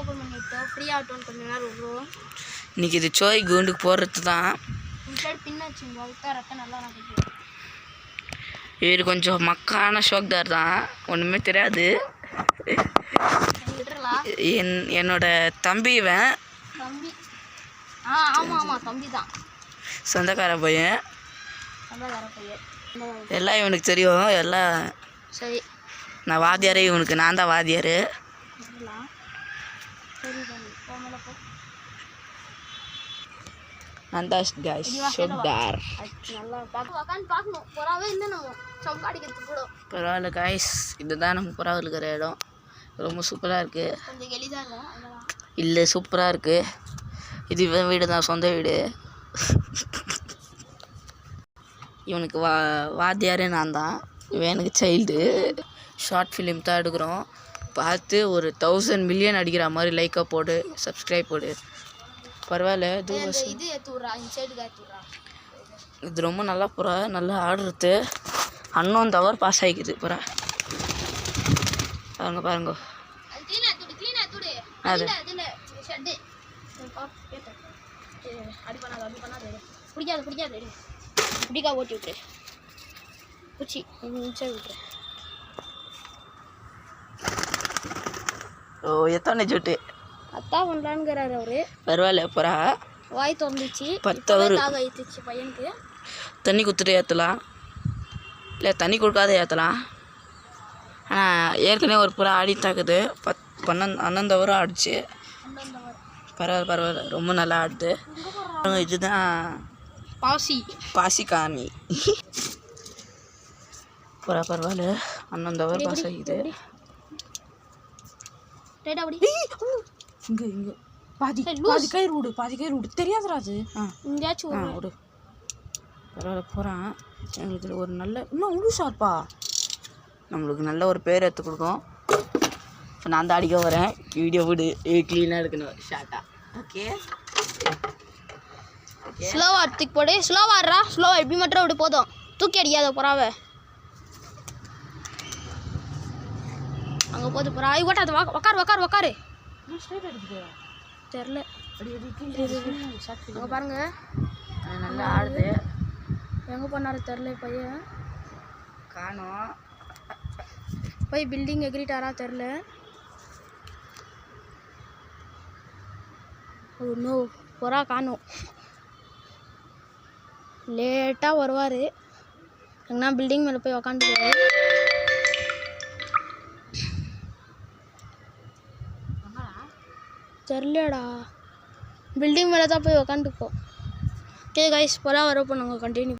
Open பண்ணிவிட்டோம். ஃப்ரீயாக ஆகட்டும் கொஞ்சம் நேரம் விடுவோம். இன்றைக்கி இது சோய் கூண்டுக்கு போடுறது தான். இந்த சைடு பின்ன வச்சுங்க, அதுதான் ரத்தம் நல்லா நடக்குது. இவர் கொஞ்சம் மக்கான ஷோக்தார் தான், ஒன்றுமே தெரியாது. என்னோட தம்பி இவன். தம்பி ஆமாம் தம்பி தான், சொந்தக்கார பையன். சொந்தக்கார பையன் எல்லாம் இவனுக்கு தெரியும். எல்லாம் சரி. நான் வாத்தியார், இவனுக்கு நான் தான் வாத்தியார். பரவாயில்ல காய்ஸ், இதுதான் நம்ம புறா இருக்கிற இடம். ரொம்ப சூப்பராக இருக்குது. இல்லை சூப்பராக இருக்குது. இது இவன் வீடு தான், சொந்த வீடு. இவனுக்கு வாத்தியாரே நான் தான், இவன் எனக்கு சைல்டு. ஷார்ட் ஃபிலிம் தான் எடுக்கிறோம். பார்த்து ஒரு 1000 மில்லியன் அடிக்கிற மாதிரி லைக்காக போடு, சப்ஸ்கிரைப் போடு. பரவாயில்ல. இது ரொம்ப நல்லா புறா, நல்லா ஆடுறது. அண்ணன் தவறு பாஸ் ஆகிக்குது புறா. பாருங்க அது பிடிக்கா ஓட்டி விட்டுரு, பூச்சி விட்டுரு. ஓ எத்தனை சொட்டு அத்தான் பண்ணலான்ங்கிறாரு அவரு. பரவாயில்ல புறா வாய் திறந்துச்சு. 10 ஹவர் ஆயிடுச்சு பையனுக்கு. தண்ணி குத்துட்டு ஏற்றலாம், இல்லை தண்ணி கொடுக்காத ஏற்றலாம். ஆனால் ஏற்கனவே ஒரு புறா ஆடி தாக்குது. 12 ஹவரும் ஆடிச்சு. பரவாயில்ல, ரொம்ப நல்லா ஆடுது. இதுதான் பாசி காணி புறா. பரவாயில்ல, 12 ஹவர் பாஸ் ஆகிது. இங்கே பாதி கயிறு விடு தெரியாதுடா அது. விடு. பரவாயில்ல போகிறான். எங்களுக்கு ஒரு நல்ல இன்னும் உழுசாப்பா, நம்மளுக்கு நல்ல ஒரு பேர் எடுத்து கொடுக்கும். இப்போ நான் தான் அடிக்க வரேன். வீடியோ விடு, க்ளீனாக எடுக்கணும் ஷார்ட்டாக. ஓகே, ஸ்லோவாக தூக்கி போடு. ஸ்லோவாடுறா, ஸ்லோவாக எப்படி மட்டும் விடு, போதும். தூக்கி அடிக்காத புறாவை. அங்கே போது புறா ஓட்டாது. உக்காரு. தெரில அங்கே பாருங்க, நல்லா ஆடுது. எங்கே பண்ணாரு தெரில பையன். காணோம். போய் பில்டிங் எகிரிட்டாரா தெரில. இன்னும் புறா காணும். லேட்டாக வருவார். எங்கன்னா பில்டிங் மேலே போய் உக்காந்துக்குவாரு. தெரிலடா, பில்டிங் மேலே தான் போய் உக்காந்துப்போம். ஓகே கைஸ், புறா வரப்போ நாங்கள் கண்டினியூ